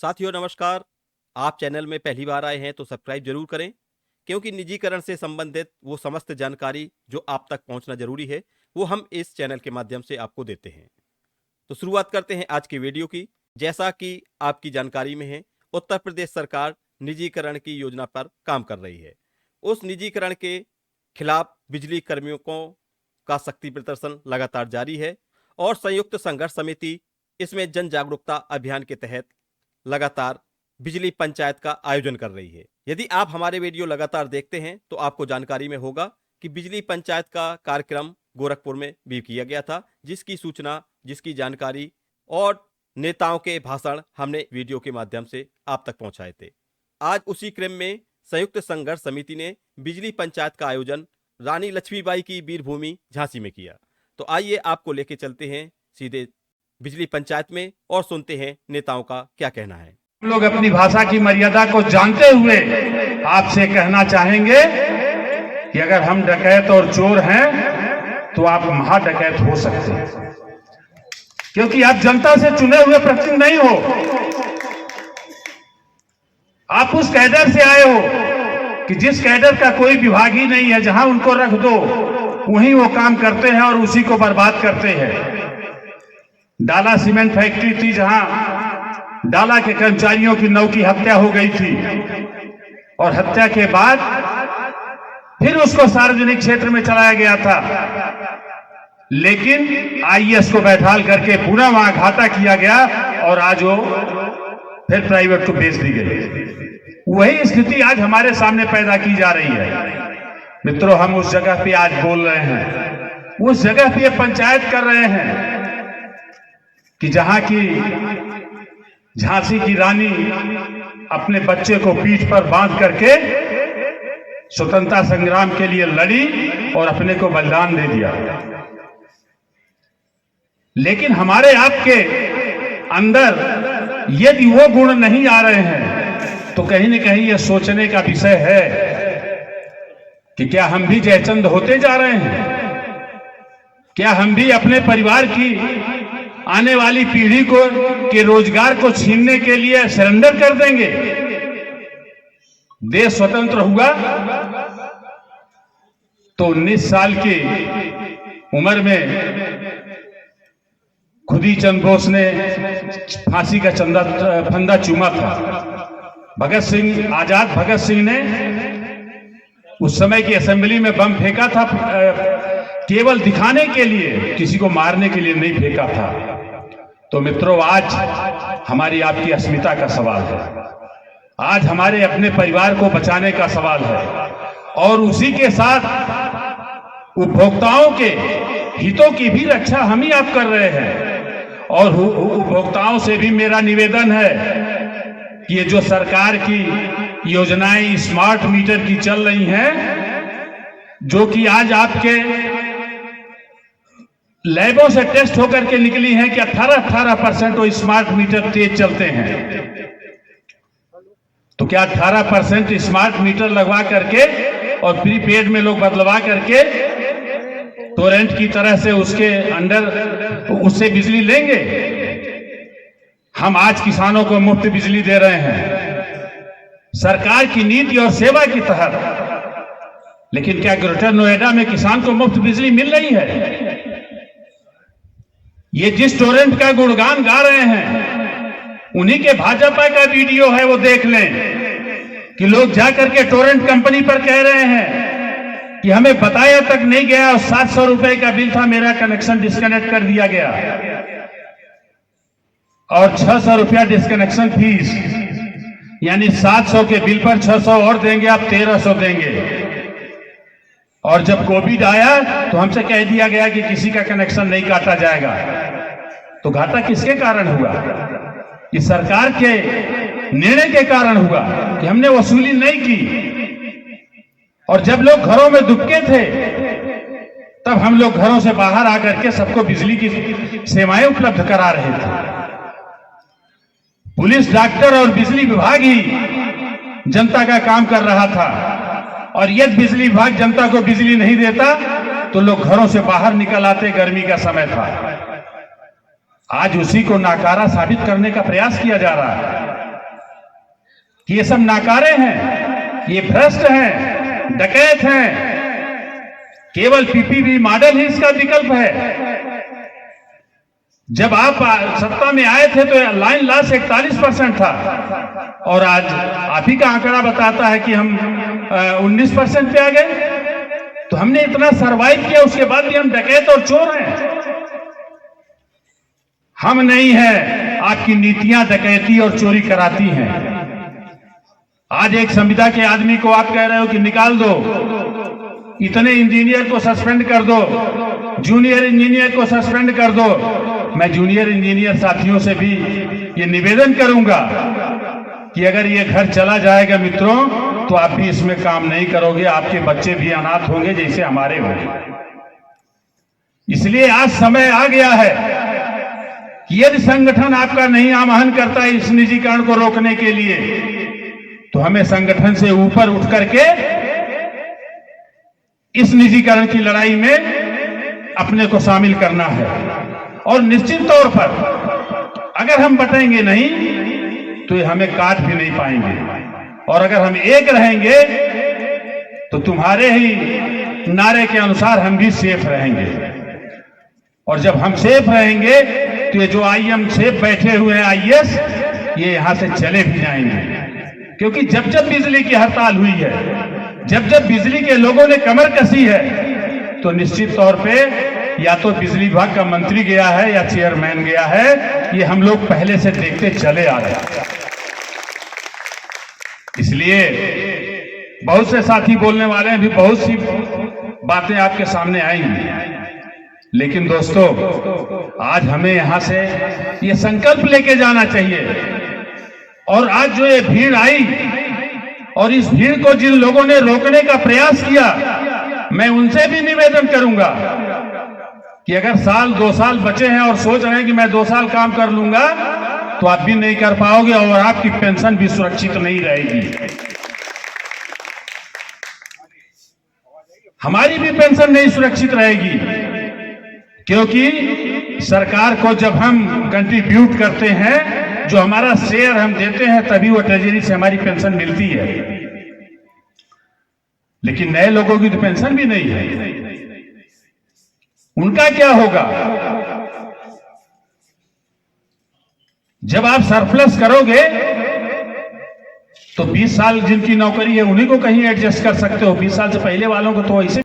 साथियों नमस्कार। आप चैनल में पहली बार आए हैं तो सब्सक्राइब जरूर करें, क्योंकि निजीकरण से संबंधित वो समस्त जानकारी जो आप तक पहुंचना जरूरी है वो हम इस चैनल के माध्यम से आपको देते हैं। तो शुरुआत करते हैं आज की वीडियो की। जैसा कि आपकी जानकारी में है, उत्तर प्रदेश सरकार निजीकरण की योजना पर काम कर रही है। उस निजीकरण के खिलाफ बिजली कर्मियों का शक्ति प्रदर्शन लगातार जारी है और संयुक्त संघर्ष समिति इसमें जन जागरूकता अभियान के तहत लगातार बिजली पंचायत का आयोजन कर रही है। यदि आप हमारे वीडियो लगातार देखते हैं तो आपको जानकारी में होगा कि बिजली पंचायत का कार्यक्रम गोरखपुर में भी किया गया था, जिसकी सूचना, जिसकी जानकारी और नेताओं के भाषण हमने वीडियो के माध्यम से आप तक पहुंचाए थे। आज उसी क्रम में संयुक्त संघर्ष समिति ने बिजली पंचायत का आयोजन रानी लक्ष्मीबाई की वीरभूमि झांसी में किया। तो आइए आपको लेके चलते हैं सीधे बिजली पंचायत में और सुनते हैं नेताओं का क्या कहना है। हम लोग अपनी भाषा की मर्यादा को जानते हुए आपसे कहना चाहेंगे कि अगर हम डकैत और चोर हैं तो आप महाडकैत हो सकते हैं, क्योंकि आप जनता से चुने हुए प्रतिनिधि नहीं हो। आप उस कैडर से आए हो कि जिस कैडर का कोई विभाग ही नहीं है, जहां उनको रख दो वहीं वो काम करते हैं और उसी को बर्बाद करते हैं। डाला सीमेंट फैक्ट्री थी, जहां डाला के कर्मचारियों की 9 की हत्या हो गई थी और हत्या के बाद फिर उसको सार्वजनिक क्षेत्र में चलाया गया था, लेकिन आईएएस को बैठाल करके पुनः वहां घाटा किया गया और आज वो फिर प्राइवेट को बेच दी गई। वही स्थिति आज हमारे सामने पैदा की जा रही है। मित्रों, हम उस जगह पे आज बोल रहे हैं, उस जगह पे पंचायत कर रहे हैं कि जहां की झांसी की रानी अपने बच्चे को पीठ पर बांध करके स्वतंत्रता संग्राम के लिए लड़ी और अपने को बलिदान दे दिया। लेकिन हमारे आपके अंदर यदि वो गुण नहीं आ रहे हैं तो कहीं न कहीं यह सोचने का विषय है कि क्या हम भी जयचंद होते जा रहे हैं? क्या हम भी अपने परिवार की आने वाली पीढ़ी को के रोजगार को छीनने के लिए सरेंडर कर देंगे? देश स्वतंत्र हुआ तो 19 साल की उम्र में खुदी चंद बोस ने फांसी का फंदा चूमा था। आजाद भगत सिंह ने उस समय की असेंबली में बम फेंका था, केवल दिखाने के लिए, किसी को मारने के लिए नहीं फेंका था। तो मित्रों, आज हमारी आपकी अस्मिता का सवाल है, आज हमारे अपने परिवार को बचाने का सवाल है और उसी के साथ उपभोक्ताओं के हितों की भी रक्षा हम ही आप कर रहे हैं। और उपभोक्ताओं से भी मेरा निवेदन है कि ये जो सरकार की योजनाएं स्मार्ट मीटर की चल रही हैं, जो कि आज आपके लैबों से टेस्ट होकर के निकली हैं कि 18% वो स्मार्ट मीटर तेज चलते हैं, तो क्या 18% स्मार्ट मीटर लगवा करके और प्रीपेड में लोग बदलवा करके टोरेंट की तरह से उसके अंडर उससे बिजली लेंगे? हम आज किसानों को मुफ्त बिजली दे रहे हैं सरकार की नीति और सेवा के तहत, लेकिन क्या ग्रेटर नोएडा में किसान को मुफ्त बिजली मिल रही है? ये जिस टोरेंट का गुणगान गा रहे हैं उन्हीं के भाजपा का वीडियो है, वो देख लें कि लोग जाकर के टोरेंट कंपनी पर कह रहे हैं कि हमें बताया तक नहीं गया और 700 रुपए का बिल था, मेरा कनेक्शन डिस्कनेक्ट कर दिया गया और 600 रुपया डिस्कनेक्शन फीस, यानी 700 के बिल पर 600 और देंगे, आप 1300 देंगे। और जब कोविड आया तो हमसे कह दिया गया कि किसी का कनेक्शन नहीं काटा जाएगा। तो घाटा किसके कारण हुआ? इस सरकार के निर्णय के कारण हुआ कि हमने वसूली नहीं की। और जब लोग घरों में दुबके थे तब हम लोग घरों से बाहर आकर के सबको बिजली की सेवाएं उपलब्ध करा रहे थे। पुलिस, डॉक्टर और बिजली विभाग ही जनता का काम कर रहा था, और यदि बिजली विभाग जनता को बिजली नहीं देता तो लोग घरों से बाहर निकल आते। गर्मी का समय था। आज उसी को नाकारा साबित करने का प्रयास किया जा रहा है। कि ये सब नाकारे हैं, ये भ्रष्ट हैं, डकैत हैं, केवल पीपीपी मॉडल ही इसका विकल्प है। जब आप सत्ता में आए थे तो लाइन लॉस 41% था और आज आप ही का आंकड़ा बताता है कि हम 19% पे आ गए। तो हमने इतना सरवाइव किया, उसके बाद भी हम डकैत और चोर हैं। हम नहीं है, आपकी नीतियां डकैती और चोरी कराती हैं। आज एक संविदा के आदमी को आप कह रहे हो कि निकाल दो, इतने इंजीनियर को सस्पेंड कर दो, जूनियर इंजीनियर को सस्पेंड कर दो। मैं जूनियर इंजीनियर साथियों से भी ये निवेदन करूंगा कि अगर ये घर चला जाएगा मित्रों, तो आप भी इसमें काम नहीं करोगे, आपके बच्चे भी अनाथ होंगे जैसे हमारे होंगे। इसलिए आज समय आ गया है कि यदि संगठन आपका नहीं आह्वान करता है इस निजीकरण को रोकने के लिए, तो हमें संगठन से ऊपर उठ करके इस निजीकरण की लड़ाई में अपने को शामिल करना है। और निश्चित तौर पर अगर हम बटेंगे नहीं तो ये हमें काट भी नहीं पाएंगे, और अगर हम एक रहेंगे तो तुम्हारे ही नारे के अनुसार हम भी सेफ रहेंगे। और जब हम सेफ रहेंगे तो ये जो आईएम सेफ बैठे हुए हैं आईएएस, ये यहां से चले भी जाएंगे। क्योंकि जब जब बिजली की हड़ताल हुई है, जब जब बिजली के लोगों ने कमर कसी है, तो निश्चित तौर पे या तो बिजली विभाग का मंत्री गया है या चेयरमैन गया है। ये हम लोग पहले से देखते चले आ रहे हैं। इसलिए बहुत से साथी बोलने वाले हैं, भी बहुत सी बातें आपके सामने आएंगी, लेकिन दोस्तों आज हमें यहां से ये संकल्प लेके जाना चाहिए। और आज जो ये भीड़ आई और इस भीड़ को जिन लोगों ने रोकने का प्रयास किया, मैं उनसे भी निवेदन करूंगा कि अगर साल 2 साल बचे हैं और सोच रहे हैं कि मैं 2 साल काम कर लूंगा, तो आप भी नहीं कर पाओगे और आपकी पेंशन भी सुरक्षित नहीं रहेगी। हमारी भी पेंशन नहीं सुरक्षित रहेगी, क्योंकि सरकार को जब हम कंट्रीब्यूट करते हैं, जो हमारा शेयर हम देते हैं, तभी वो ट्रेजरी से हमारी पेंशन मिलती है। लेकिन नए लोगों की तो पेंशन भी नहीं है, उनका क्या होगा? जब आप सरप्लस करोगे तो 20 साल जिनकी नौकरी है उन्हीं को कहीं एडजस्ट कर सकते हो, 20 साल से पहले वालों को तो ऐसे